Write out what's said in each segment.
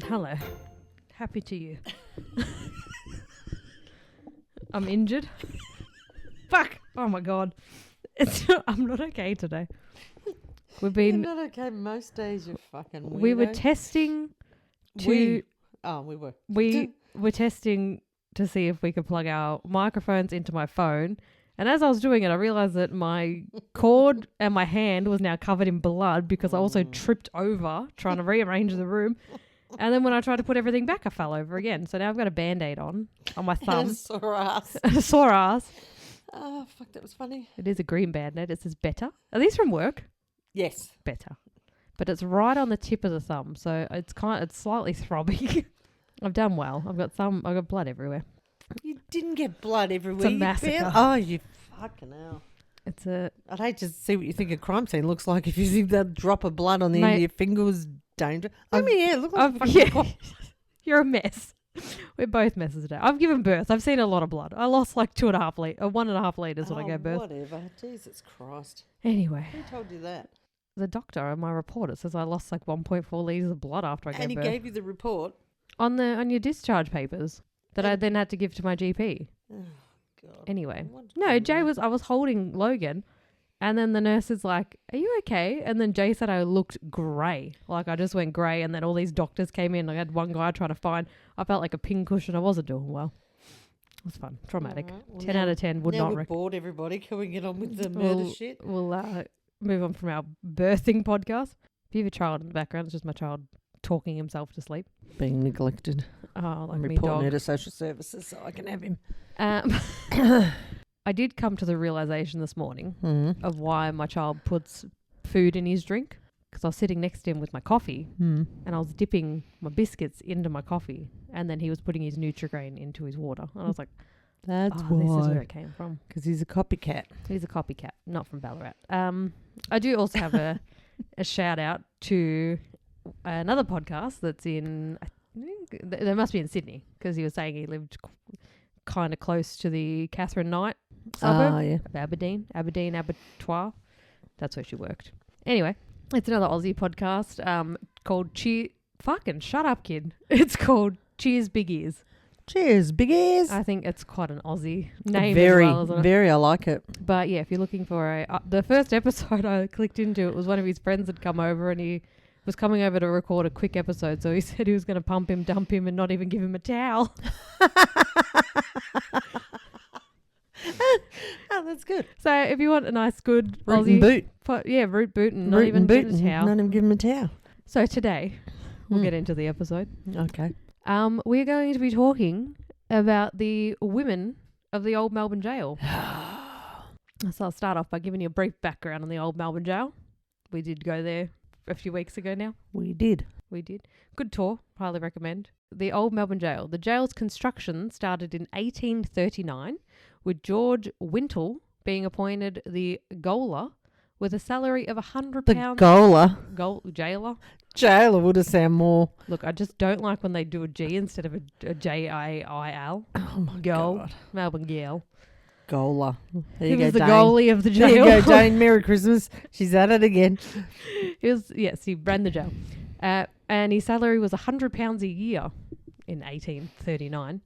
Hello. Happy to you. I'm injured. Fuck. Oh my God. I'm not okay today. You're not okay most days, you fucking weirdo. We were testing we were. We were testing to see if we could plug our microphones into my phone. And as I was doing it, I realized that my cord and my hand was now covered in blood because I also tripped over trying to rearrange the room. And then when I tried to put everything back, I fell over again. So now I've got a Band-Aid on my thumb. And a sore ass. A sore ass. Oh, fuck, that was funny. It is a green Band-Aid. It says better. Are these from work? Yes. Better. But it's right on the tip of the thumb. So it's slightly throbbing. I've done well. I've got blood everywhere. You didn't get blood everywhere. It's a massacre. Oh, you fucking hell. I'd hate to see what you think a crime scene looks like if you think that drop of blood on the end of your finger was dangerous. Look like You're a mess. We're both messes today. I've given birth. I've seen a lot of blood. I lost like 1.5 litres when I gave birth. Whatever. Jesus Christ. Anyway. Who told you that? The doctor and my report, says I lost like 1.4 litres of blood after I gave birth. And he gave you the report? On your discharge papers that I then had to give to my GP. Oh, God. Anyway. No, I was holding Logan and then the nurse is like, are you okay? And then Jay said I looked grey. Like I just went grey and then all these doctors came in. I had one guy trying to find. I felt like a pincushion. I wasn't doing well. It was fun. Traumatic. Right. Well, 10 out of 10 would now not we've recommend. bored everybody. Can we get on with the murder shit? We'll move on from our birthing podcast. If you have a child in the background, it's just my child talking himself to sleep. Being neglected. Oh, like I'm me reporting dog. her to social services so I can have him. I did come to the realisation this morning of why my child puts food in his drink. Because I was sitting next to him with my coffee and I was dipping my biscuits into my coffee and then he was putting his Nutri-Grain into his water. And I was like, that's this why. is where it came from. Because he's a copycat. He's a copycat, not from Ballarat. I do also have a shout out to another podcast that's in, I think, there must be in Sydney because he was saying he lived kind of close to the Catherine Knight suburb of Aberdeen Abattoir. That's where she worked. Anyway, it's another Aussie podcast called Fucking shut up, kid. It's called Cheers Big Ears. Cheers, Big Ears. I think it's quite an Aussie name very, as well, isn't it? Very, I like it. But yeah, if you're looking for the first episode I clicked into, it was one of his friends had come over and he was coming over to record a quick episode. So he said he was going to pump him, dump him and not even give him a towel. Oh, that's good. So if you want a nice, good Root Aussie and boot. Root boot and not even give him a towel. Not even give him a towel. So today, we'll get into the episode. Okay. We're going to be talking about the women of the Old Melbourne Gaol. So I'll start off by giving you a brief background on the Old Melbourne Gaol. We did go there a few weeks ago now. We did. Good tour. Highly recommend. The Old Melbourne Gaol. The jail's construction started in 1839 with George Wintle being appointed the gaoler with a salary of £100. The gaoler. Jailer. Jailer would have sounded more. Look, I just don't like when they do a G instead of a J-A-I-L. Oh my Gaol. God. Melbourne Gaol. Gaoler. There He you go, was the Dane. goalie of the jail. There you go, Dane. Merry Christmas. She's at it again. He ran the jail. And his salary was £100 a year in 1839.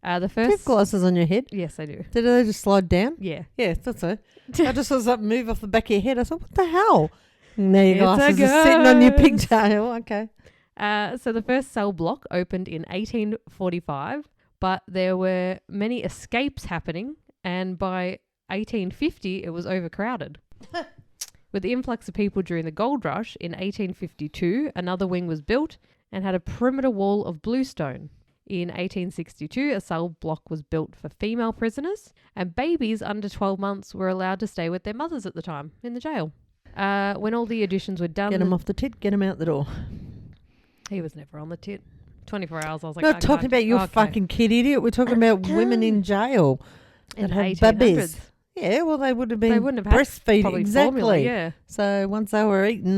The first. Do you have glasses on your head? Yes, I do. Did they just slide down? Yeah. Yeah, that's it. I just saw something move off the back of your head. I thought, what the hell? And there your It's a glasses are sitting on your ghost. pigtail. Okay. So the first cell block opened in 1845, but there were many escapes happening, and by 1850 it was overcrowded. With the influx of people during the gold rush in 1852, another wing was built and had a perimeter wall of bluestone. In 1862, a cell block was built for female prisoners, and babies under 12 months were allowed to stay with their mothers at the time in the jail. When all the additions were done... Get him off the tit, get him out the door. He was never on the tit. 24 hours, I was like... Not talking about you fucking kid idiot. We're talking about women in jail in that have 1800s. babies. Yeah, well, they would have been They wouldn't have had breastfeeding. probably Exactly. formula, yeah. So once they were eaten,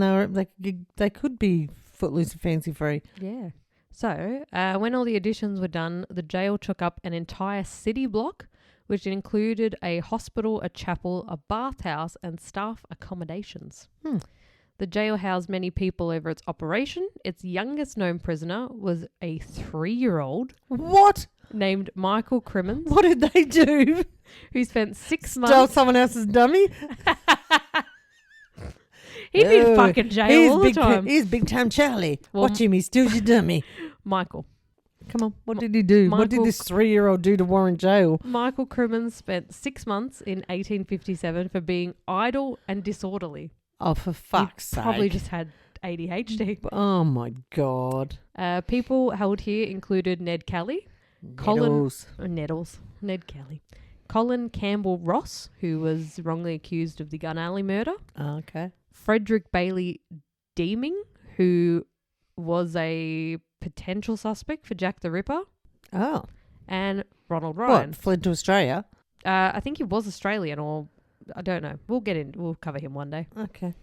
they could be footloose and fancy free. Yeah. So when all the additions were done, the jail took up an entire city block, which included a hospital, a chapel, a bathhouse, and staff accommodations. The jail housed many people over its operation. Its youngest known prisoner was a 3-year-old. What? Named Michael Crimmins. What did they do? Who spent 6 Stole months. someone else's dummy? He'd be in fucking jail all the time. He's Big Time Charlie. Well, Watch him, he steals your dummy. Michael. Come on, what did he do? What did this 3-year-old do to Warren jail? Michael Crimmins spent 6 months in 1857 for being idle and disorderly. Oh, for fuck's sake. Probably just had ADHD. Oh, my God. People held here included Ned Kelly. Ned Kelly. Colin Campbell Ross, who was wrongly accused of the Gun Alley murder. Okay. Frederick Bailey Deeming, who was a potential suspect for Jack the Ripper. Oh. And Ronald Ryan. What, fled to Australia? I think he was Australian, or I don't know. We'll cover him one day. Okay.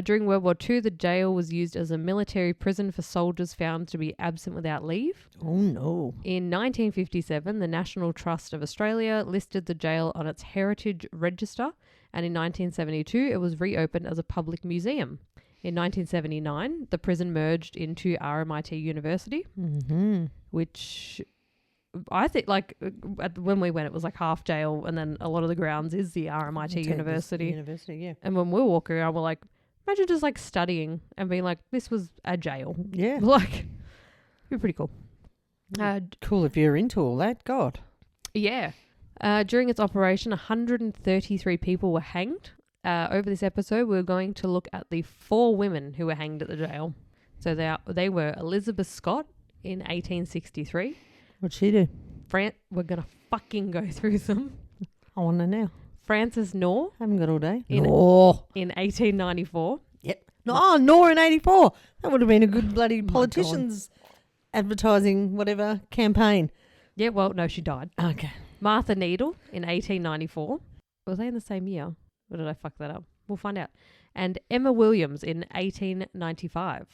During World War II, the jail was used as a military prison for soldiers found to be absent without leave. Oh, no. In 1957, the National Trust of Australia listed the jail on its Heritage Register, and in 1972, it was reopened as a public museum. In 1979, the prison merged into RMIT University, which I think, when we went, it was like half jail, and then a lot of the grounds is the RMIT University. University, yeah. And when we were walking around, we're like, imagine just like studying and being like, this was a jail. Yeah. Like, it'd be pretty cool. Cool if you're into all that. God. Yeah. During its operation, 133 people were hanged. Over this episode, we're going to look at the 4 women who were hanged at the jail. So they were Elizabeth Scott in 1863. What'd she do? We're going to fucking go through them. I want to know. Frances Knorr. Haven't got all day. In 1894. Yep. Knorr in 84. That would have been a good bloody politician's advertising, whatever, campaign. Yeah, well, no, she died. Okay. Martha Needle in 1894. Was they in the same year? Or did I fuck that up? We'll find out. And Emma Williams in 1895.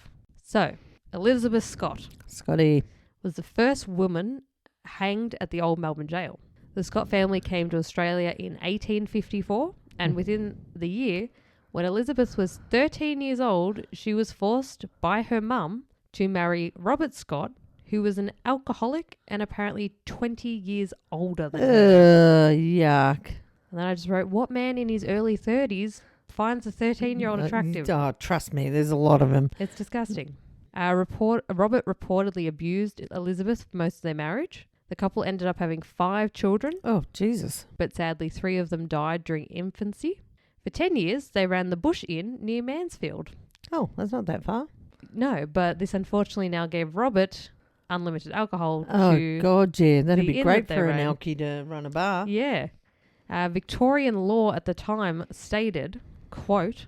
So, Elizabeth Scott. Scotty. Was the first woman hanged at the Old Melbourne Gaol. The Scott family came to Australia in 1854, and within the year, when Elizabeth was 13 years old, she was forced by her mum to marry Robert Scott, who was an alcoholic and apparently 20 years older than her. Yuck. And then I just wrote, what man in his early 30s finds a 13-year-old attractive? Oh, trust me, there's a lot of them. It's disgusting. Robert reportedly abused Elizabeth for most of their marriage. The couple ended up having 5 children. Oh, Jesus. But sadly, 3 of them died during infancy. For 10 years, they ran the Bush Inn near Mansfield. Oh, that's not that far. No, but this unfortunately now gave Robert unlimited alcohol. Oh, God, yeah. That'd be great for an ran. alkie to run a bar. Yeah. Victorian law at the time stated, quote,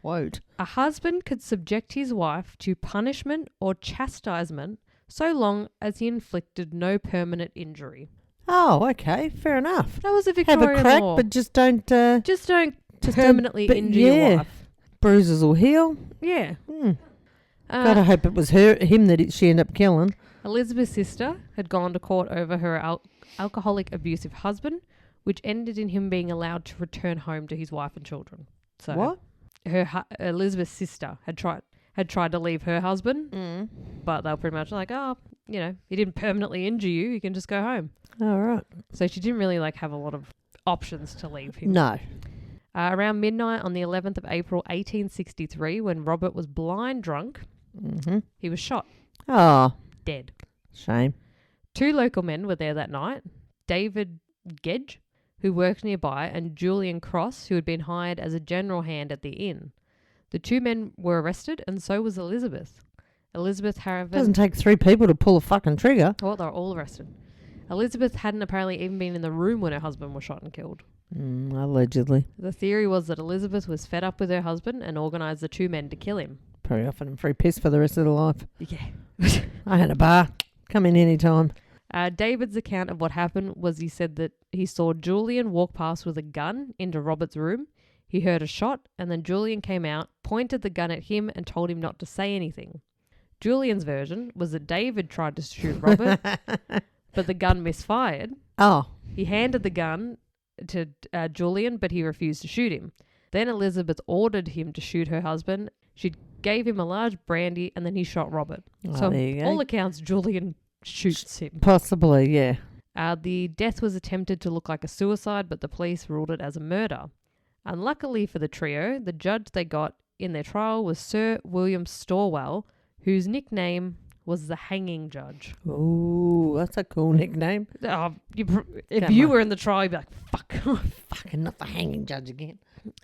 a husband could subject his wife to punishment or chastisement so long as he inflicted no permanent injury. Oh, okay. Fair enough. That was a Victorian law. Have a crack, law. but just don't permanently injure your wife. Bruises will heal. Yeah. God, I hope it was him that she ended up killing. Elizabeth's sister had gone to court over her alcoholic abusive husband, which ended in him being allowed to return home to his wife and children. So what? Elizabeth's sister had tried to leave her husband, but they were pretty much like, he didn't permanently injure you. You can just go home. All right. So she didn't really have a lot of options to leave him. No. Around midnight on the 11th of April, 1863, when Robert was blind drunk, he was shot. Oh. Dead. Shame. 2 local men were there that night. David Gedge, who worked nearby, and Julian Cross, who had been hired as a general hand at the inn. The 2 men were arrested, and so was Elizabeth. Elizabeth, however... Doesn't take 3 people to pull a fucking trigger. Well, they were all arrested. Elizabeth hadn't apparently even been in the room when her husband was shot and killed. Allegedly. The theory was that Elizabeth was fed up with her husband and organised the 2 men to kill him. Probably offered him free piss for the rest of their life. Yeah. I had a bar. Come in any time. David's account of what happened was he said that he saw Julian walk past with a gun into Robert's room. He heard a shot, and then Julian came out, pointed the gun at him, and told him not to say anything. Julian's version was that David tried to shoot Robert, but the gun misfired. Oh. He handed the gun to Julian, but he refused to shoot him. Then Elizabeth ordered him to shoot her husband. She gave him a large brandy and then he shot Robert. Oh, So there you go. all accounts, Julian shoots him. Possibly, yeah. The death was attempted to look like a suicide, but the police ruled it as a murder. Unluckily for the trio, the judge they got in their trial was Sir William Storwell, whose nickname was the Hanging Judge. Oh, that's a cool nickname. If you were in the trial, you'd be like, fuck. Fucking not the Hanging Judge again.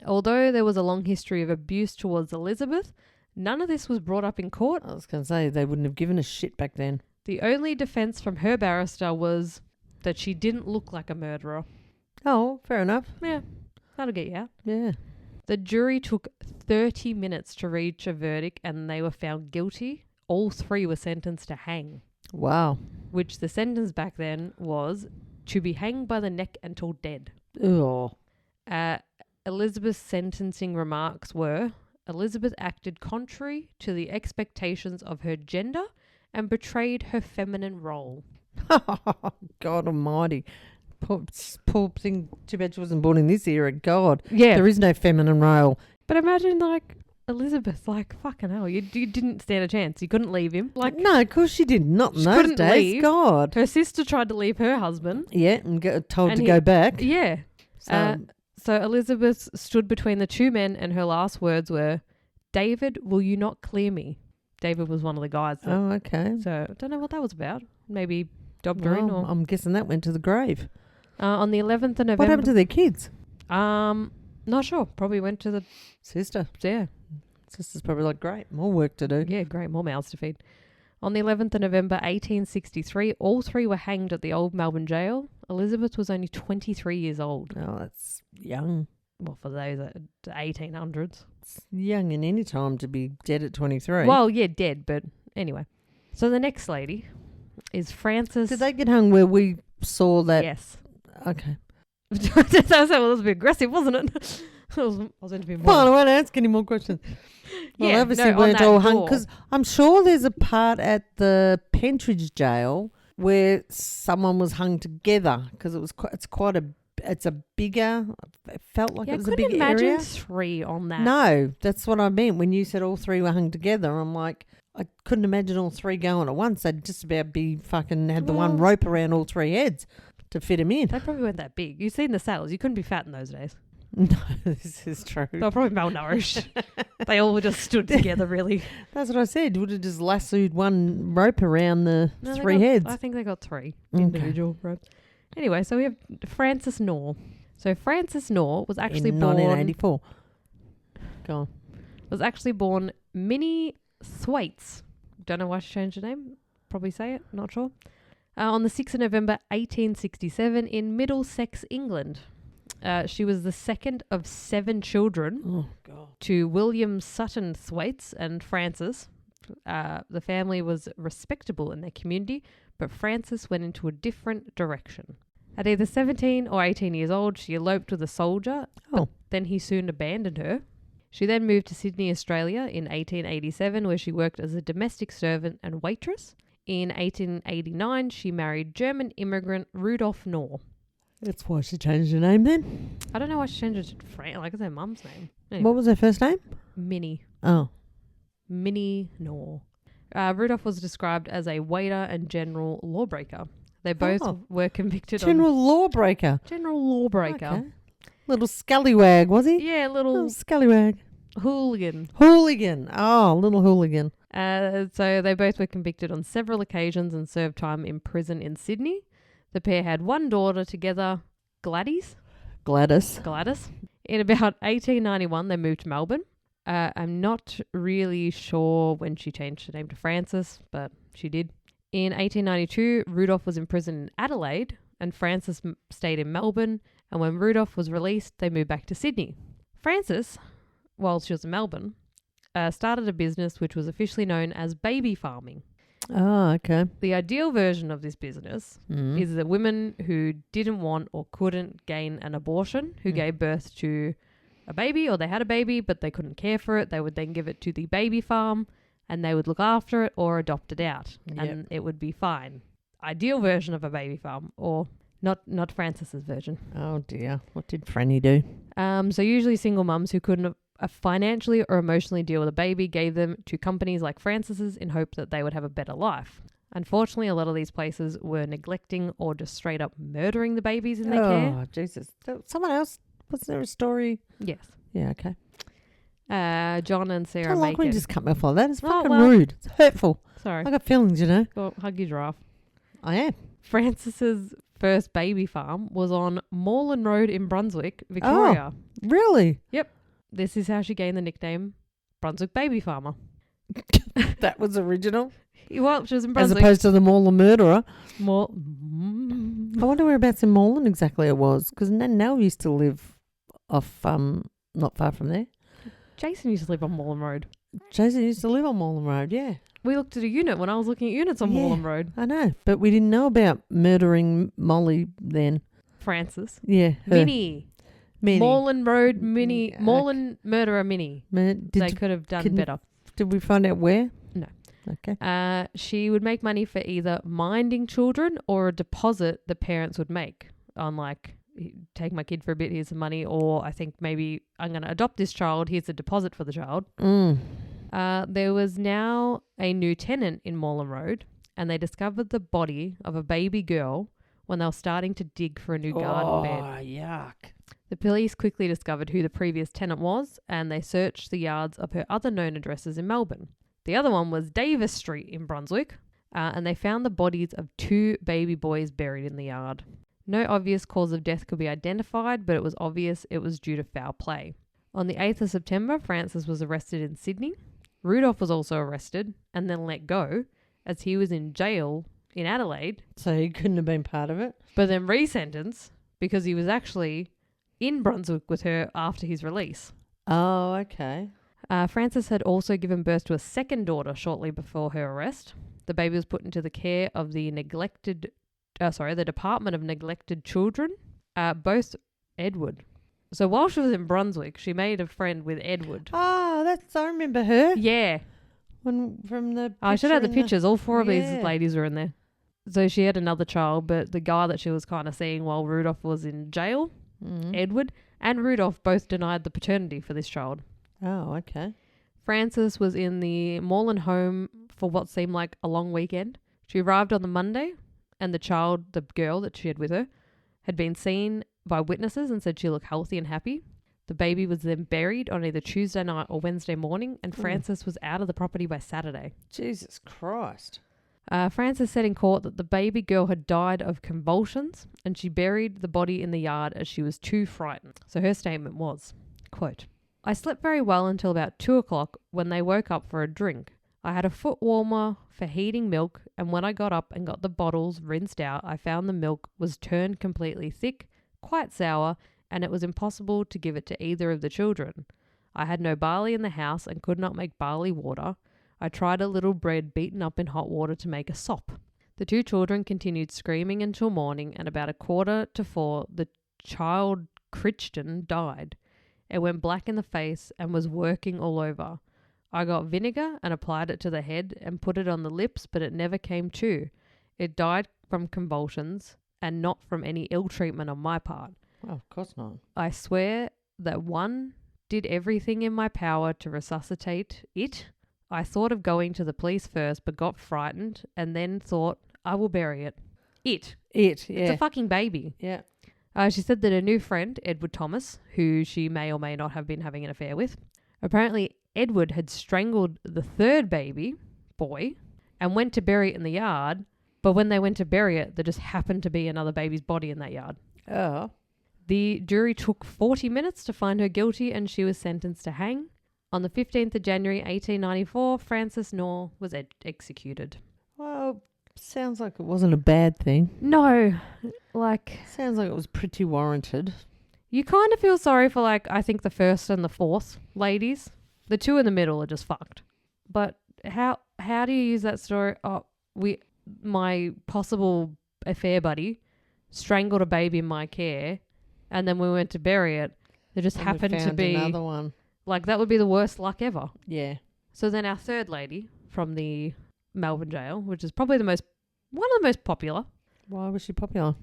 Although there was a long history of abuse towards Elizabeth, none of this was brought up in court. I was going to say, they wouldn't have given a shit back then. The only defence from her barrister was that she didn't look like a murderer. Oh, fair enough. Yeah, that'll get you out. Yeah. The jury took 30 minutes to reach a verdict and they were found guilty. All three were sentenced to hang. Wow. Which the sentence back then was to be hanged by the neck until dead. Oh. Elizabeth's sentencing remarks were, Elizabeth acted contrary to the expectations of her gender and betrayed her feminine role. God almighty. Poor thing. Too bad she wasn't born in this era. God. Yeah. There is no feminine role. But imagine, like, Elizabeth, like, fucking hell, you didn't stand a chance. You couldn't leave him. Like, no, of course she did. Not in she those couldn't days. leave. God. Her sister tried to leave her husband. Yeah, and told to go back. Yeah. So Elizabeth stood between the two men and her last words were, David, will you not clear me? David was one of the guys. Oh, okay. So I don't know what that was about. Maybe dobbed her in. Or I'm guessing that went to the grave. on the 11th of November. What happened to their kids? Not sure. Probably went to the sister. Yeah. Sister's probably like, great, more work to do. Yeah, great, more mouths to feed. On the 11th of November 1863, all three were hanged at the Old Melbourne Gaol. Elizabeth was only 23 years old. Oh, that's young. Well, for those at the 1800s. It's young in any time to be dead at 23. Well, yeah, dead, but anyway. So the next lady is Frances. Did they get hung where we saw that? Yes. Okay. That was a bit aggressive, wasn't it? I was meant to be more. Well, I won't ask any more questions. Well, Yeah, obviously no, weren't on all that hung door. because I'm sure there's a part at the Pentridge jail where someone was hung together because it's a bigger. It felt like Yeah, it I was a couldn't big imagine area. three on that. No, that's what I meant when you said all three were hung together. I'm like, I couldn't imagine all three going at once. They'd just about be fucking had the one Well- rope around all three heads to fit them in. They probably weren't that big. You've seen the sailors. You couldn't be fat in those days. No, this is true. They were probably malnourished. They all just stood together, really. That's what I said. Would have just lassoed one rope around the No, they three got- heads. I think they got three Okay. individual ropes. Anyway, so we have Frances Knorr. So Frances Knorr was actually in born 1984. Go on. Minnie Thwaites. Don't know why she changed her name. Probably say it. Not sure. On the 6th of November 1867 in Middlesex, England. She was the second of 7 children Oh, God. to William Sutton Thwaites and Frances. The family was respectable in their community, but Frances went into a different direction. At either 17 or 18 years old, she eloped with a soldier, but then he soon abandoned her. She then moved to Sydney, Australia in 1887, where she worked as a domestic servant and waitress. In 1889, she married German immigrant Rudolf Knorr. That's why she changed her name then. I don't know why she changed it to Fran. Like, it's her mum's name. Anyway, What was her first name? Minnie. Oh. Minnie Knorr. Rudolph was described as a waiter and general lawbreaker. They both were convicted General lawbreaker. General lawbreaker. Okay. Little scallywag, was he? Yeah, little scallywag. hooligan. Hooligan. Oh, little hooligan. So they both were convicted on several occasions and served time in prison in Sydney. The pair had one daughter together, Gladys. Gladys. In about 1891, they moved to Melbourne. I'm not really sure when she changed her name to Frances, but she did. In 1892, Rudolph was imprisoned in Adelaide and Frances stayed in Melbourne. And when Rudolph was released, they moved back to Sydney. Frances, while she was in Melbourne, started a business which was officially known as baby farming. Oh, okay. The ideal version of this business is the women who didn't want or couldn't gain an abortion, who gave birth to a baby or they had a baby but they couldn't care for it. They would then give it to the baby farm and they would look after it or adopt it out and it would be fine. Ideal version of a baby farm, or not Frances's version. Oh dear. What did Franny do? So usually single mums who couldn't financially or emotionally deal with a baby, gave them to companies like Francis's in hope that they would have a better life. Unfortunately, a lot of these places were neglecting or just straight up murdering the babies in their care. Oh, Jesus. Someone else, was there a story? Yes. Yeah, okay. John and I Sarah don't like when Macon. you just cut me off like that. It's Oh, fucking well. rude. It's hurtful. Sorry. I got feelings, you know. Well, hug your giraffe. I am. Francis's first baby farm was on Moreland Road in Brunswick, Victoria. Really? This is how she gained the nickname Brunswick Baby Farmer. That was original. Well, she was in As Brunswick. opposed to the Mauland murderer. I More. wonder whereabouts in Mauland exactly it was. Because Nell used to live off, not far from there. Jason used to live on Moreland Road. Jason used to live on Mauland Road, yeah. We looked at a unit when I was looking at units on Yeah. Moreland Road. I know. But we didn't know about murdering Molly then. Francis. Yeah. her. Minnie. Minnie. Moreland Road Minnie. Yeah, Moreland Murderer Minnie. They could have done better. Did we find out where? No. Okay. She would make money for either minding children or a deposit the parents would make on, like, take my kid for a bit, here's some money, or I think maybe I'm going to adopt this child, here's a deposit for the child. There was now a new tenant in Moreland Road, and they discovered the body of a baby girl when they were starting to dig for a new garden bed. Oh, yuck. The police quickly discovered who the previous tenant was, and they searched the yards of her other known addresses in Melbourne. The other one was Davis Street in Brunswick, and they found the bodies of 2 baby boys buried in the yard. No obvious cause of death could be identified, but it was obvious it was due to foul play. On the 8th of September, Francis was arrested in Sydney. Rudolph was also arrested and then let go as he was in jail in Adelaide, So he couldn't have been part of it? but then resentenced because he was actually in Brunswick with her after his release. Oh, okay. Francis had also given birth to a second daughter shortly before her arrest. The baby was put into the care of the Department of Neglected Children, both Edward. So while she was in Brunswick, she made a friend with Edward. Oh, I remember her. Yeah. From the I should have the picture in pictures. All 4 of these Yeah. ladies were in there. So she had another child, but the guy that she was kind of seeing while Rudolph was in jail, Edward, and Rudolph both denied the paternity for this child. Oh, okay. Francis was in the Moreland home for what seemed like a long weekend. She arrived on the Monday, and the girl that she had with her, had been seen by witnesses and said she looked healthy and happy. The baby was then buried on either Tuesday night or Wednesday morning, and Francis was out of the property by Saturday. Jesus Christ. Francis said in court that the baby girl had died of convulsions, and she buried the body in the yard as she was too frightened. So her statement was, quote, "I slept very well until about 2 o'clock when they woke up for a drink. I had a foot warmer for heating milk, and when I got up and got the bottles rinsed out, I found the milk was turned completely thick, quite sour, and it was impossible to give it to either of the children. I had no barley in the house and could not make barley water. I tried a little bread beaten up in hot water to make a sop." The 2 children continued screaming until morning, and about 3:45, the child Crichton died. It went black in the face and was working all over. I got vinegar and applied it to the head and put it on the lips, but it never came to. It died from convulsions and not from any ill treatment on my part. Oh, of course not. I swear that one did everything in my power to resuscitate it. I thought of going to the police first, but got frightened and then thought, I will bury it. Yeah. It's a fucking baby. Yeah. She said that a new friend, Edward Thomas, who she may or may not have been having an affair with, apparently Edward had strangled the 3rd baby boy and went to bury it in the yard, but when they went to bury it, there just happened to be another baby's body in that yard. Oh. The jury took 40 minutes to find her guilty, and she was sentenced to hang. On the 15th of January 1894, Frances Knorr was executed. Well, sounds like it wasn't a bad thing. No, Sounds like it was pretty warranted. you kind of feel sorry for, I think the 1st and the 4th ladies. The 2 in the middle are just fucked. But how do you use that story? Oh, my possible affair buddy strangled a baby in my care, and then we went to bury it. There just happened to be another one. that would be the worst luck ever. Yeah. So then our 3rd lady from the Melbourne Gaol, which is probably one of the most popular. Why was she popular?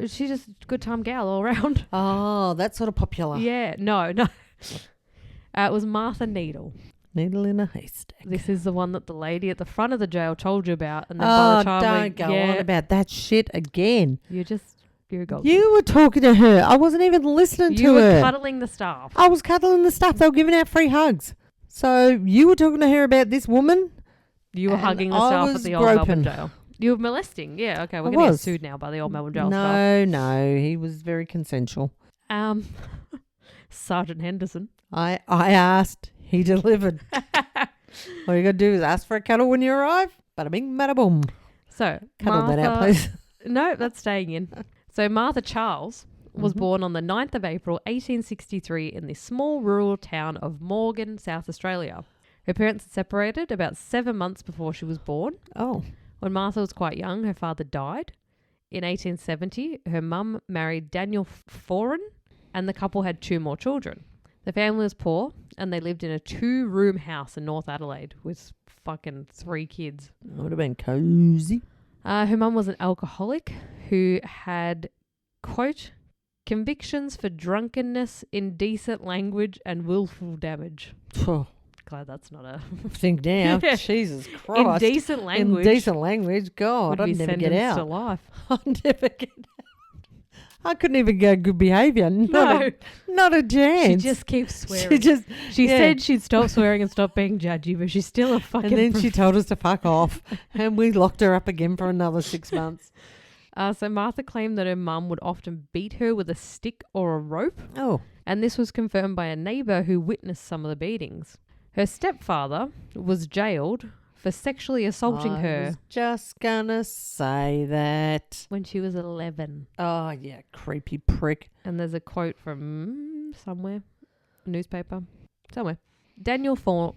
She's just a good time gal all around. Oh, that sort of popular. Yeah, no. It was Martha Needle. Needle in a haystack. This is the one that the lady at the front of the jail told you about. And then by the time don't go on about that shit again. You're a gold. You were talking to her. I wasn't even listening to her. You were cuddling the staff. I was cuddling the staff. They were giving out free hugs. So you were talking to her about this woman. You were hugging the staff at the Old Melbourne Gaol. You were molesting. Yeah, okay. We're going to get sued now by the Old Melbourne Gaol staff. No. He was very consensual. Sergeant Henderson. I asked. He delivered. All you got to do is ask for a cuddle when you arrive. Bada bing, bada boom. So, cuddle that out, please. No, that's staying in. So, Martha Charles was born on the 9th of April, 1863 in the small rural town of Morgan, South Australia. Her parents had separated about 7 months before she was born. Oh. When Martha was quite young, her father died. In 1870, her mum married Daniel Foran, and the couple had 2 more children. The family was poor, and they lived in a 2-room house in North Adelaide with fucking 3 kids. That would have been cozy. Her mum was an alcoholic who had, quote, convictions for drunkenness, indecent language, and willful damage. Glad that's not a... Think now. Yeah. Jesus Christ. Indecent language. Indecent language. God, I'd never get out. To life. I'd never get out. I couldn't even go good behaviour. Not a chance. She just keeps swearing. She said she'd stop swearing and stop being judgy, but she's still a fucking... And then she told us to fuck off, and we locked her up again for another 6 months. So Martha claimed that her mum would often beat her with a stick or a rope. Oh. And this was confirmed by a neighbour who witnessed some of the beatings. Her stepfather was jailed for sexually assaulting her. I was just gonna say that. When she was 11. Oh, yeah, creepy prick. And there's a quote from somewhere, newspaper, somewhere. Daniel Foran,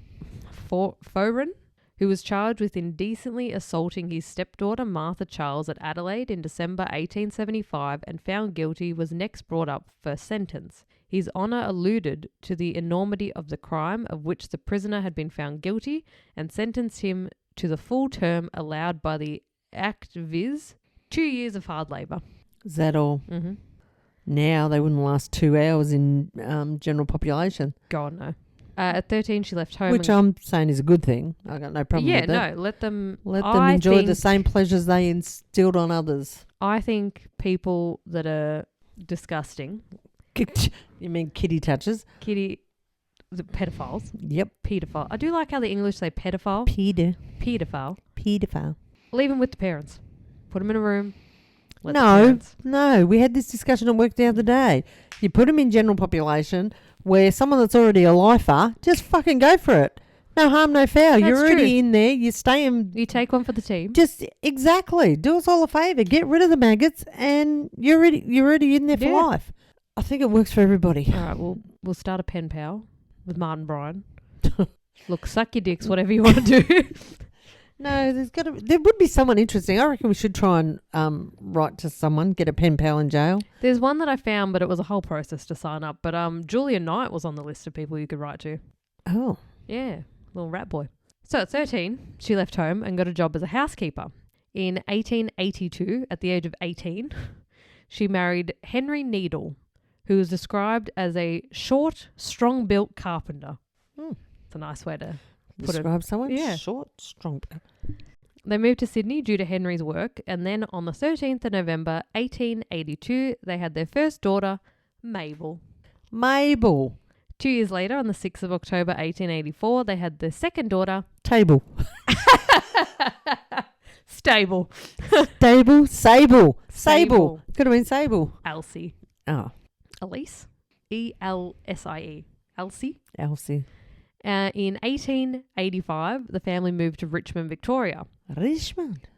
who was charged with indecently assaulting his stepdaughter Martha Charles at Adelaide in December 1875 and found guilty, was next brought up for sentence. His Honour alluded to the enormity of the crime of which the prisoner had been found guilty and sentenced him to the full term allowed by the Act, viz. 2 years of hard labour. Is that all? Mm-hmm. Now they wouldn't last 2 hours in general population. God, no. At 13, she left home. Which I'm saying is a good thing. I got no problem with that. Yeah, no, let them enjoy the same pleasures they instilled on others. I think people that are disgusting... You mean kitty touches? The pedophiles. Yep. Pedophile. I do like how the English say pedophile. Pedophile. Leave them with the parents. Put them in a room. No. We had this discussion at work the other day. You put them in general population where someone that's already a lifer, just fucking go for it. No harm, no foul. You're already in there. You stay in. You take one for the team. Just exactly. Do us all a favour. Get rid of the maggots, and you're already in there for life. I think it works for everybody. All right, we'll start a pen pal with Martin Bryan. Look, suck your dicks, whatever you want to do. No, there would be someone interesting. I reckon we should try and write to someone, get a pen pal in jail. There's one that I found, but it was a whole process to sign up. But Julia Knight was on the list of people you could write to. Oh. Yeah, little rat boy. So at 13, she left home and got a job as a housekeeper. In 1882, at the age of 18, she married Henry Needle, who was described as a short, strong-built carpenter. It's a nice way to describe someone? Yeah. Short, strong. They moved to Sydney due to Henry's work, and then on the 13th of November, 1882, they had their first daughter, Mabel. 2 years later, on the 6th of October, 1884, they had their second daughter, Table. Stable. Sable. Could have been Sable. Elsie. Oh. Elise. Elsie. Elsie. In 1885, the family moved to Richmond, Victoria.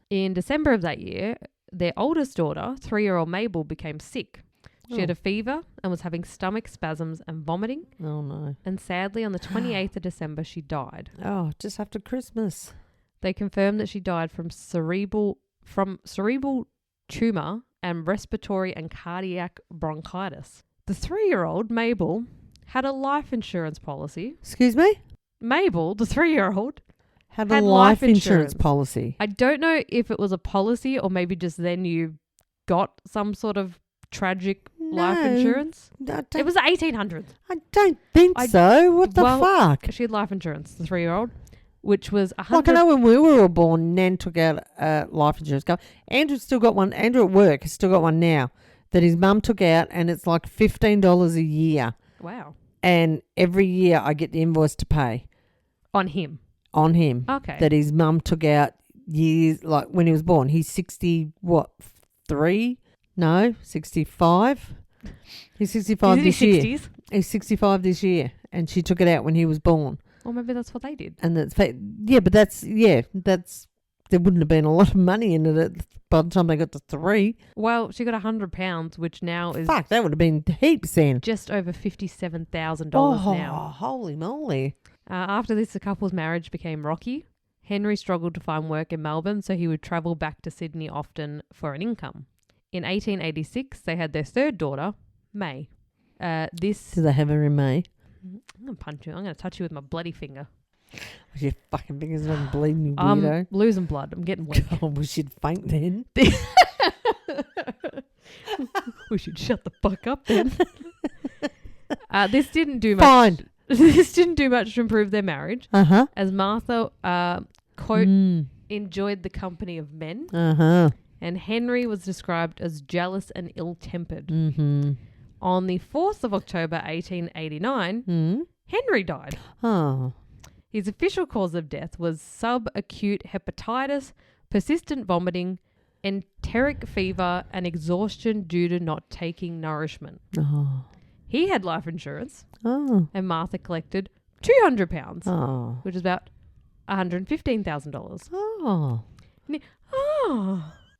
In December of that year, their oldest daughter, 3-year-old Mabel, became sick. She had a fever and was having stomach spasms and vomiting. Oh, no. And sadly, on the 28th of December, she died. Oh, just after Christmas. They confirmed that she died from cerebral tumour and respiratory and cardiac bronchitis. The 3-year-old, Mabel, had a life insurance policy. Excuse me? Mabel, the 3-year-old, had a life insurance policy. I don't know if it was a policy or maybe just then you got some sort of tragic life insurance? It was the 1800s. I don't think so. What the fuck? She had life insurance, the 3-year-old, which was Like I know when we were all born, Nan took out life insurance. Andrew's still got one. Andrew at work has still got one now that his mum took out, and it's like $15 a year. Wow. And every year I get the invoice to pay. On him? On him. Okay. That his mum took out years, like when he was born. He's 3? No, 65. He's 65 this year. 60s? He's 65 this year, and she took it out when he was born. Or maybe that's what they did. And that's there wouldn't have been a lot of money in it by the time they got to 3. Well, she got £100, which now is that would have been heaps then. Just over $57,000 now. Holy moly! After this, the couple's marriage became rocky. Henry struggled to find work in Melbourne, so he would travel back to Sydney often for an income. In 1886, they had their third daughter, May. Did they have her in May? I'm going to punch you. I'm going to touch you with my bloody finger. Your fucking fingers are bleeding, you weirdo. I'm losing blood. I'm getting weak. God, we should faint then. We should shut the fuck up then. This didn't do much. Fine. This didn't do much to improve their marriage. Uh-huh. As Martha, quote, enjoyed the company of men. Uh-huh. And Henry was described as jealous and ill-tempered. Mm-hmm. On the 4th of October 1889, Henry died. Oh. His official cause of death was subacute hepatitis, persistent vomiting, enteric fever, and exhaustion due to not taking nourishment. Oh. He had life insurance, and Martha collected £200, which is about $115,000. Oh.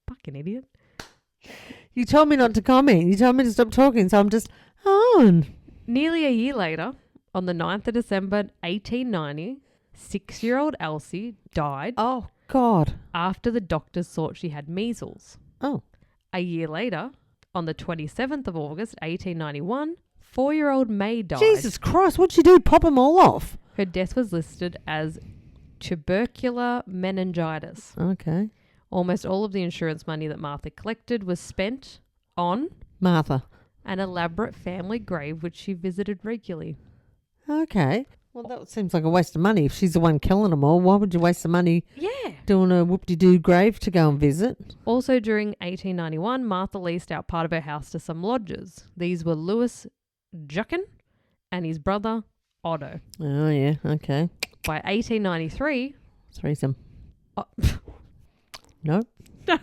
Fucking idiot. You told me not to comment. You told me to stop talking, so I'm just Nearly a year later, on the 9th of December 1890, 6-year-old Elsie died. Oh, God. After the doctors thought she had measles. Oh. A year later, on the 27th of August 1891, 4-year-old May died. Jesus Christ, what'd she do? Pop them all off? Her death was listed as tubercular meningitis. Okay. Almost all of the insurance money that Martha collected was spent on Martha. An elaborate family grave which she visited regularly. Okay. Well, that seems like a waste of money. If she's the one killing them all, why would you waste the money doing a whoop-de-doo grave to go and visit? Also during 1891, Martha leased out part of her house to some lodgers. These were Louis Jucken and his brother Otto. Oh, yeah. Okay. By 1893... Threesome. No? No.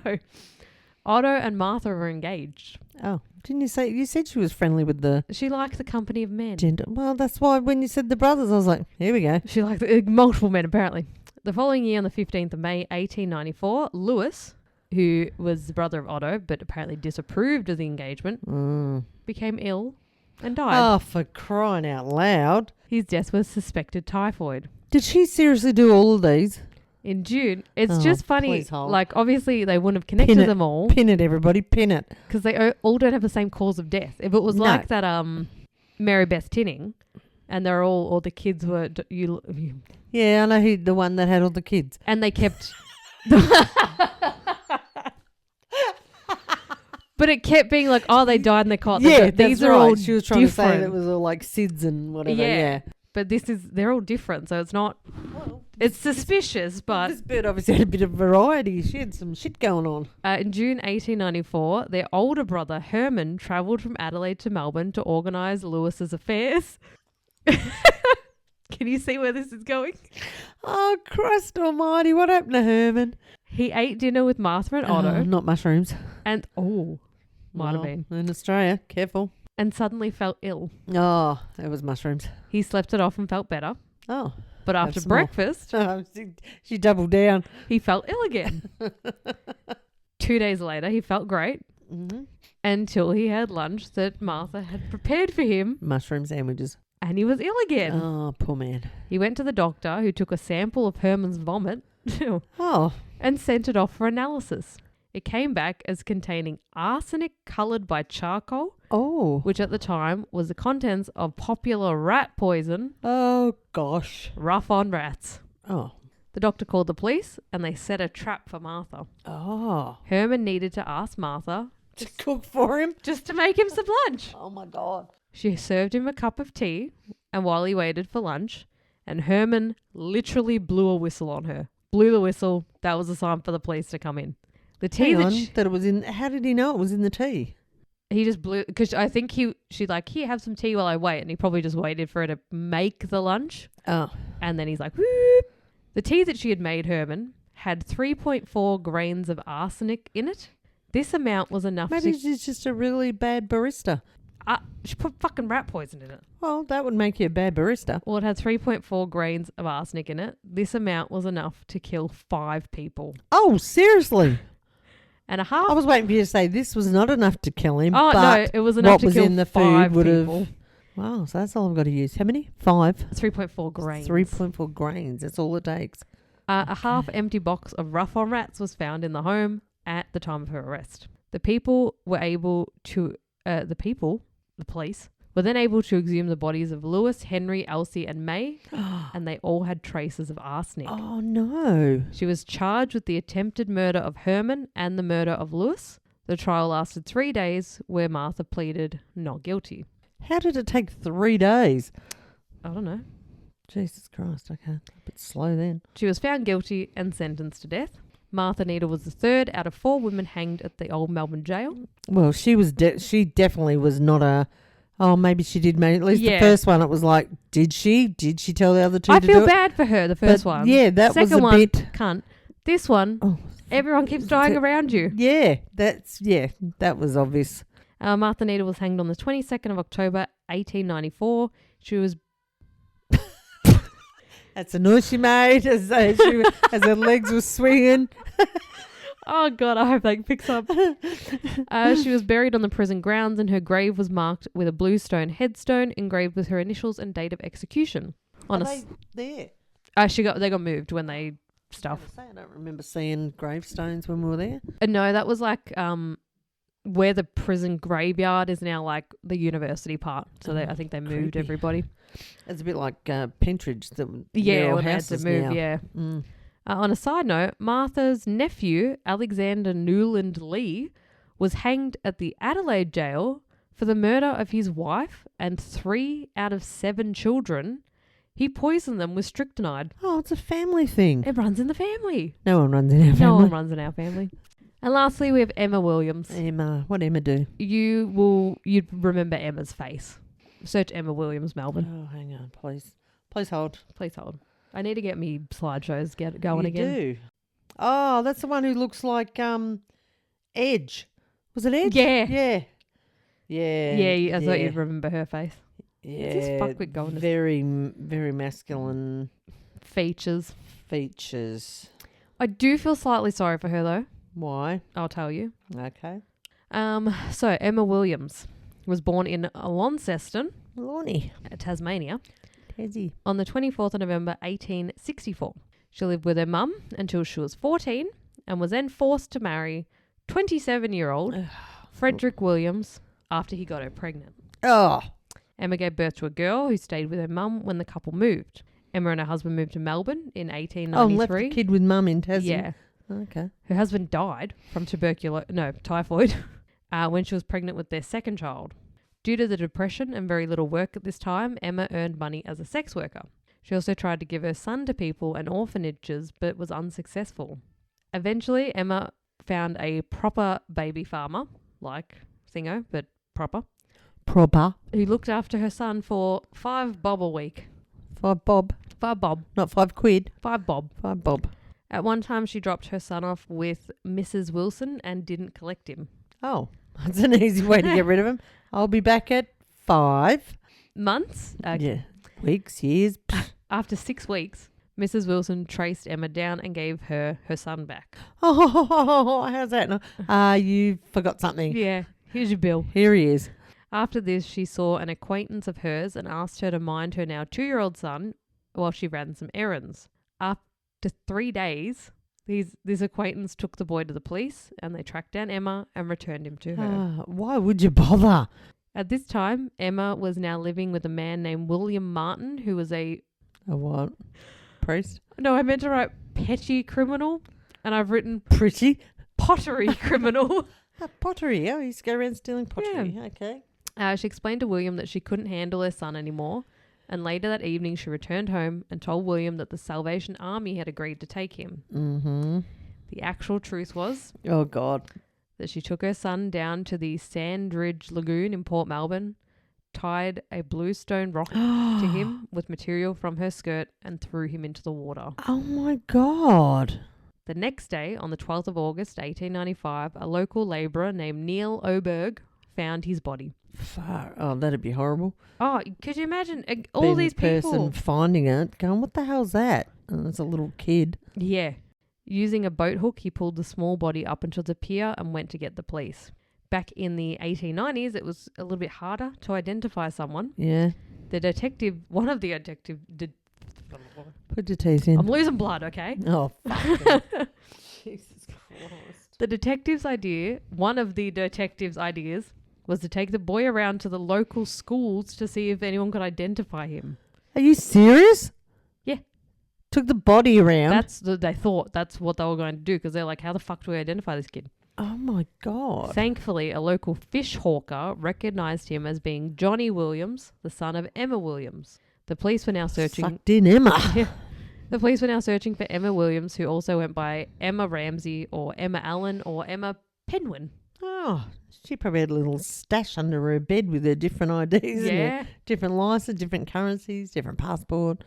Otto and Martha were engaged. Oh. Didn't you say... You said she was friendly with the... She liked the company of men. Gender. Well, that's why when you said the brothers, I was like, here we go. She liked multiple men, apparently. The following year, on the 15th of May, 1894, Louis, who was the brother of Otto, but apparently disapproved of the engagement, became ill and died. Oh, for crying out loud. His death was suspected typhoid. Did she seriously do all of these? In June. It's just funny. Like, obviously, they wouldn't have connected them all. Pin it, everybody. Pin it. Because they all don't have the same cause of death. If it was like that Mary Beth Tinning, and they're all the kids were... Yeah, I know the one that had all the kids. And they kept... But it kept being like, oh, they died and they caught... Yeah, these are right. all She was trying different. to say that it was all like SIDS and whatever. Yeah. But they're all different, so it's not... It's suspicious, but... This bird obviously had a bit of variety. She had some shit going on. In June 1894, their older brother, Herman, travelled from Adelaide to Melbourne to organise Lewis's affairs. Can you see where this is going? Oh, Christ almighty. What happened to Herman? He ate dinner with Martha and Otto. Not mushrooms. And, might have been. In Australia. Careful. And suddenly felt ill. Oh, it was mushrooms. He slept it off and felt better. Oh. But after breakfast... she doubled down. He felt ill again. 2 days later, he felt great. Mm-hmm. Until he had lunch that Martha had prepared for him. Mushroom sandwiches. And he was ill again. Oh, poor man. He went to the doctor, who took a sample of Herman's vomit and sent it off for analysis. It came back as containing arsenic coloured by charcoal, which at the time was the contents of popular rat poison. Oh, gosh. Rough on rats. Oh. The doctor called the police and they set a trap for Martha. Oh. Herman needed to ask Martha To cook for him? Just to make him some lunch. Oh, my God. She served him a cup of tea, and while he waited for lunch, and Herman literally blew a whistle on her. Blew the whistle. That was a sign for the police to come in. The tea Hang on, that it was in... How did he know it was in the tea? He just blew... Because I think she'd like, here, have some tea while I wait. And he probably just waited for her to make the lunch. Oh. And then he's like, whoop. The tea that she had made, Herman, had 3.4 grains of arsenic in it. This amount was enough Maybe she's just a really bad barista. She put fucking rat poison in it. Well, that would make you a bad barista. Well, it had 3.4 grains of arsenic in it. This amount was enough to kill 5 people. Oh, seriously? And a half. I was waiting for you to say this was not enough to kill him. Oh, but no, it was enough what to was kill in the 5 food would people. have... Wow, so that's all I've got to use. How many? 5? 3.4 grains. 3.4 grains. That's all it takes. A half-empty box of rough-on rats was found in the home at the time of her arrest. The people were able to... the police, were then able to exhume the bodies of Lewis, Henry, Elsie and May, and they all had traces of arsenic. Oh, no. She was charged with the attempted murder of Herman and the murder of Lewis. The trial lasted 3 days, where Martha pleaded not guilty. How did it take 3 days? I don't know. Jesus Christ, okay. A bit slow then. She was found guilty and sentenced to death. Martha Needle was the 3rd out of 4 women hanged at the Old Melbourne Gaol. Well, she definitely was not a... Oh, maybe she did. At least Yeah. the first one, it was like, did she tell the other two I to do feel it? bad for her, the first one. Yeah, that Second was a one, bit... cunt. This one, everyone keeps dying around you. Yeah, that was obvious. Martha Needle was hanged on the 22nd of October, 1894. She was... That's a noise she made as her legs were swinging. Oh, God, I hope that picks up. She was buried on the prison grounds and her grave was marked with a blue stone headstone engraved with her initials and date of execution. Are they there? They got moved when they stuff. I don't remember seeing gravestones when we were there. No, that was like where the prison graveyard is now, like the university part. So I think they moved creepy. everybody. It's a bit like Pentridge. When they had to move, now. yeah. Mm. On a side note, Martha's nephew, Alexander Newland Lee, was hanged at the Adelaide jail for the murder of his wife and 3 out of 7 children. He poisoned them with strychnine. Oh, it's a family thing. It runs in the family. No one runs in our family. No one runs in our family. And lastly, we have Emma Williams. Emma. What'd Emma do? You'd remember Emma's face. Search Emma Williams, Melbourne. Oh, hang on, please. Please hold. Please hold. I need to get me slideshows going again. You do. Oh, that's the one who looks like Edge. Was it Edge? Yeah. Yeah. Yeah, I thought you'd remember her face. Yeah. What's this fuckwit going to... Very, very masculine features. I do feel slightly sorry for her, though. Why? I'll tell you. Okay. So Emma Williams was born in Launceston, Tasmania, Tassie, on the 24th of November 1864. She lived with her mum until she was 14 and was then forced to marry 27-year-old Frederick Williams after he got her pregnant. Oh. Emma gave birth to a girl who stayed with her mum when the couple moved. Emma and her husband moved to Melbourne in 1893. Oh, and left the kid with mum in Tassie. Yeah. Okay. Her husband died from typhoid, when she was pregnant with their second child. Due to the depression and very little work at this time, Emma earned money as a sex worker. She also tried to give her son to people and orphanages, but was unsuccessful. Eventually, Emma found a proper baby farmer, like Thingo, but proper. Who looked after her son for $5 a week. $5 bob. $5 bob. Not 5 quid. $5 bob. $5 bob. At one time, she dropped her son off with Mrs. Wilson and didn't collect him. Oh, that's an easy way to get rid of him. I'll be back at 5 months. Yeah. Weeks, years. After 6 weeks, Mrs. Wilson traced Emma down and gave her son back. Oh, how's that? You forgot something. Yeah, here's your bill. Here he is. After this, she saw an acquaintance of hers and asked her to mind her now 2-year-old son while she ran some errands. After 3 days, this acquaintance took the boy to the police and they tracked down Emma and returned him to her. Why would you bother? At this time, Emma was now living with a man named William Martin, who was a what? Priest? No, I meant to write petty criminal, and I've written pretty pottery criminal. Pottery. Oh, he used to go around stealing pottery. Yeah. Okay. She explained to William that she couldn't handle her son anymore, and later that evening she returned home and told William that the Salvation Army had agreed to take him. Mm-hmm. The actual truth was Oh, God. that she took her son down to the Sandridge Lagoon in Port Melbourne, tied a bluestone rock to him with material from her skirt, and threw him into the water. Oh, my God. The next day, on the 12th of August 1895, a local labourer named Neil Oberg found his body. Fuck. Oh, that'd be horrible. Oh, could you imagine all Being these the person people finding it, going, what the hell's that? And it's a little kid. Yeah. Using a boat hook, he pulled the small body up onto the pier and went to get the police. Back in the 1890s, it was a little bit harder to identify someone. Yeah. One of the detectives did... Put your teeth in. I'm losing blood, okay? Oh, fuck. Jesus Christ. One of the detectives' ideas was to take the boy around to the local schools to see if anyone could identify him. Are you serious? Yeah. Took the body around? They thought that's what they were going to do, because they're like, how the fuck do we identify this kid? Oh, my God. Thankfully, a local fish hawker recognised him as being Johnny Williams, the son of Emma Williams. The police were now searching... Sucked in Emma. Yeah. The police were now searching for Emma Williams, who also went by Emma Ramsey or Emma Allen or Emma Penguin. Oh, she probably had a little stash under her bed with her different IDs. Yeah. And different licenses, different currencies, different passport.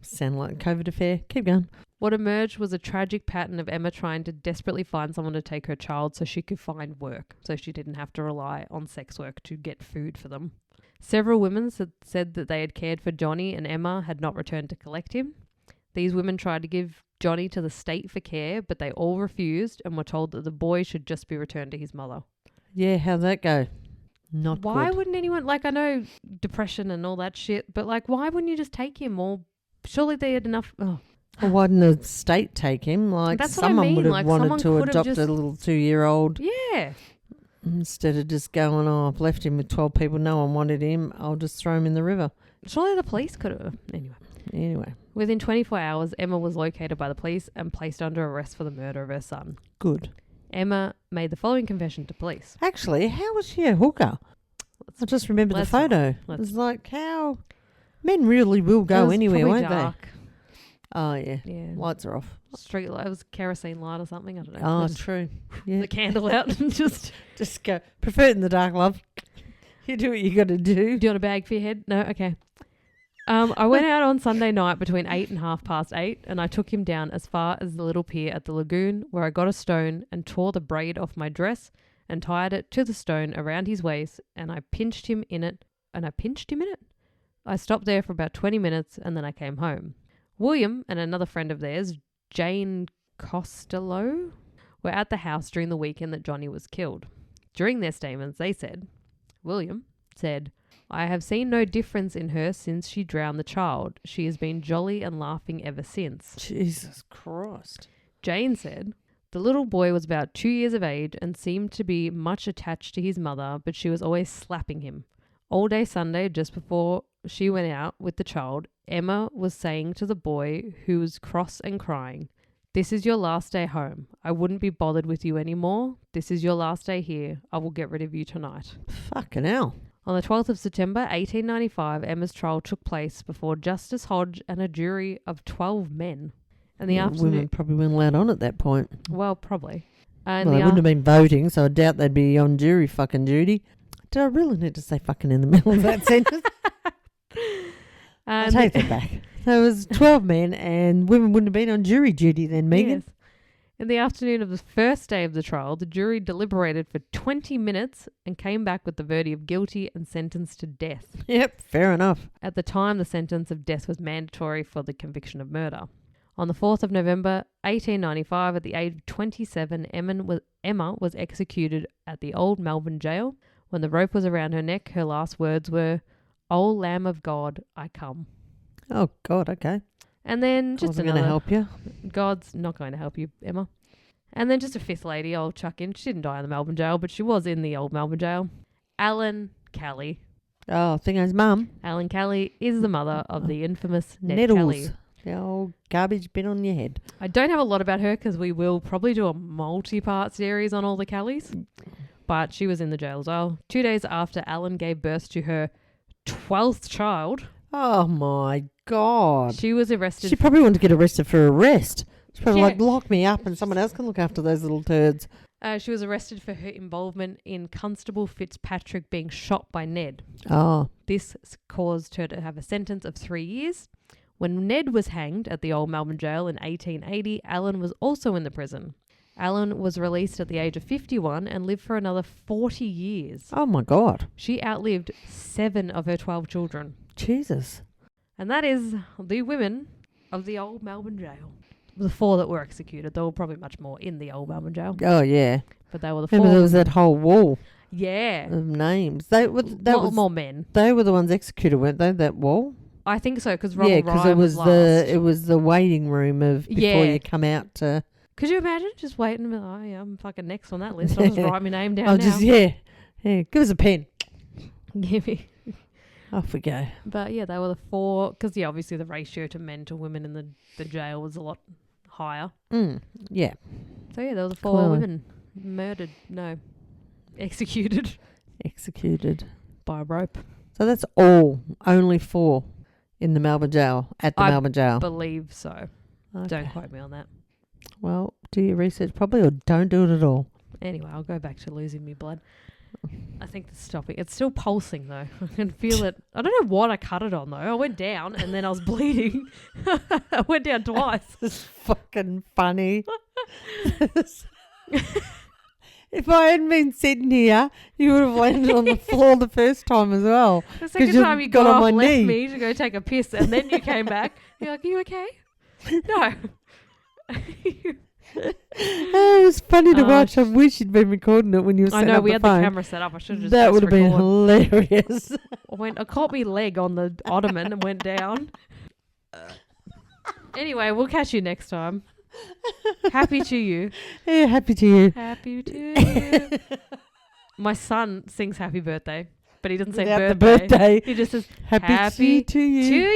Sound like a COVID affair. Keep going. What emerged was a tragic pattern of Emma trying to desperately find someone to take her child so she could find work, so she didn't have to rely on sex work to get food for them. Several women said that they had cared for Johnny and Emma had not returned to collect him. These women tried to give Johnny to the state for care, but they all refused and were told that the boy should just be returned to his mother. Yeah, how'd that go? Not Why good. wouldn't anyone, like, I know depression and all that shit, but like, why wouldn't you just take him? Or surely they had enough... Oh. Well, why didn't the state take him? Like, That's what I someone mean, would have like, wanted someone to could have adopt a just- little 2-year-old Yeah. instead of just going, oh, I've left him with 12 people. No one wanted him. I'll just throw him in the river. Surely the police could have... Anyway. Within 24 hours, Emma was located by the police and placed under arrest for the murder of her son. Good. Emma made the following confession to police. Actually, how was she a hooker? I just remember the let's photo. not. It's like how men really will go anywhere, won't dark. they? Oh, yeah. Yeah. Lights are off. Street light. It was kerosene light or something. I don't know. Oh, Just true. Yeah. the candle out and just... Just go. Prefer it in the dark, love. You do what you got to do. Do you want a bag for your head? No? Okay. I went out on Sunday night between 8 and 8:30, and I took him down as far as the little pier at the lagoon, where I got a stone and tore the braid off my dress and tied it to the stone around his waist, and I pinched him in it. I stopped there for about 20 minutes, and then I came home. William and another friend of theirs, Jane Costello, were at the house during the weekend that Johnny was killed. During their statements, they said, William said, I have seen no difference in her since she drowned the child. She has been jolly and laughing ever since. Jesus Christ. Jane said, the little boy was about 2 years of age and seemed to be much attached to his mother, but she was always slapping him. All day Sunday, just before she went out with the child, Emma was saying to the boy, who was cross and crying, this is your last day home. I wouldn't be bothered with you anymore. This is your last day here. I will get rid of you tonight. Fucking hell. On the 12th of September, 1895, Emma's trial took place before Justice Hodge and a jury of 12 men. And the afternoon... Women probably weren't allowed on at that point. Well, probably. Well, they wouldn't have been voting, so I doubt they'd be on jury fucking duty. Did I really need to say fucking in the middle of that sentence? I take that back. There was 12 men and women wouldn't have been on jury duty then, Megan. Yes. In the afternoon of the first day of the trial, the jury deliberated for 20 minutes and came back with the verdict of guilty and sentenced to death. Yep, fair enough. At the time, the sentence of death was mandatory for the conviction of murder. On the 4th of November, 1895, at the age of 27, Emma was executed at the Old Melbourne Gaol. When the rope was around her neck, her last words were, "O Lamb of God, I come." Oh, God, okay. And then just Wasn't another... going to help you. God's not going to help you, Emma. And then just a fifth lady I'll chuck in. She didn't die in the Melbourne Gaol, but she was in the Old Melbourne Gaol. Alan Kelly. Oh, Thingo's mum. Alan Kelly is the mother of the infamous Ned Nettles. Kelly. The old garbage bin on your head. I don't have a lot about her because we will probably do a multi-part series on all the Kellys. But she was in the jail as well. 2 days after Alan gave birth to her 12th child. Oh, my God. She was arrested. She probably wanted to get arrested for arrest. She's probably Yeah. like, lock me up and someone else can look after those little turds. She was arrested for her involvement in Constable Fitzpatrick being shot by Ned. Oh. This caused her to have a sentence of 3 years. When Ned was hanged at the Old Melbourne Gaol in 1880, Alan was also in the prison. Alan was released at the age of 51 and lived for another 40 years. Oh, my God. She outlived 7 of her 12 children. Jesus. And that is the women of the Old Melbourne Gaol. The 4 that were executed. There were probably much more in the Old Melbourne Jail. Oh, yeah. But they were the 4. Remember there was that whole wall Yeah. of names. They were More men. They were the ones executed, weren't they? That wall. I think so, because Ronald because Ryan was last. it was the waiting room of before you come out to. Could you imagine just waiting and be like, oh yeah, I'm fucking next on that list. I'll just write my name down I'll now. just give us a pen. Give me. Off we go. But yeah, they were the 4, because obviously the ratio to men to women in the jail was a lot higher. Yeah. So yeah, there were the 4 Clearly. women executed by a rope. So that's only 4 in the Melbourne Jail, at the Melbourne Jail. Believe so. Okay. Don't quote me on that. Well, do your research probably or don't do it at all. Anyway, I'll go back to losing me blood. I think it's stopping. It's still pulsing though. I can feel it. I don't know what I cut it on though. I went down and then I was bleeding. I went down twice. It's fucking funny. If I hadn't been sitting here, you would have landed on the floor the first time as well. The second you time you got got on off, my left knee. me to go take a piss, and then you came back. You're like, are you okay? No. Oh, it was funny to watch. I wish you'd been recording it when you were I setting know, up we the had phone. the camera set up. I should have just That would have been record. hilarious. I caught me leg on the ottoman and went down. Anyway, we'll catch you next time. Happy to you. Yeah, happy to you. Happy to you. My son sings happy birthday, but he doesn't say Without birthday. the birthday. He just says Happy to you. to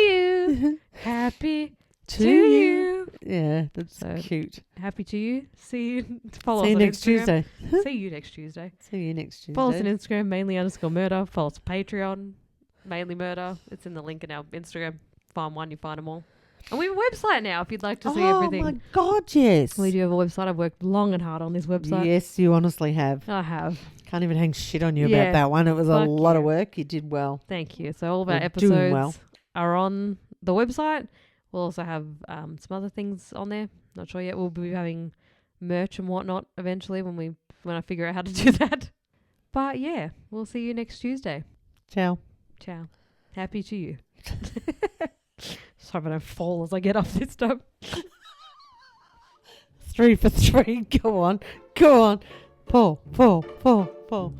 you. Happy to you. Yeah, that's So, cute. Happy to you. See you. Follow See us you on next Instagram. Tuesday. See you next Tuesday. See you next Tuesday. Follow us on Instagram, mainly_murder. Follow us on Patreon, Mainly Murder. It's in the link in our Instagram. Find one, you find them all. And we have a website now if you'd like to see everything. Oh my God, yes. We do have a website. I've worked long and hard on this website. Yes, you honestly have. I have. Can't even hang shit on you Yeah. about that one. It was a Fuck lot of yeah. work. You did well. Thank you. So all of our You're doing episodes well. are on the website. We'll also have some other things on there. Not sure yet. We'll be having merch and whatnot eventually when I figure out how to do that. But yeah, we'll see you next Tuesday. Ciao. Ciao. Happy to you. Just hope I don't fall as I get off this time. 3 for 3. Go on. Go on. Pull, pull, pull, pull.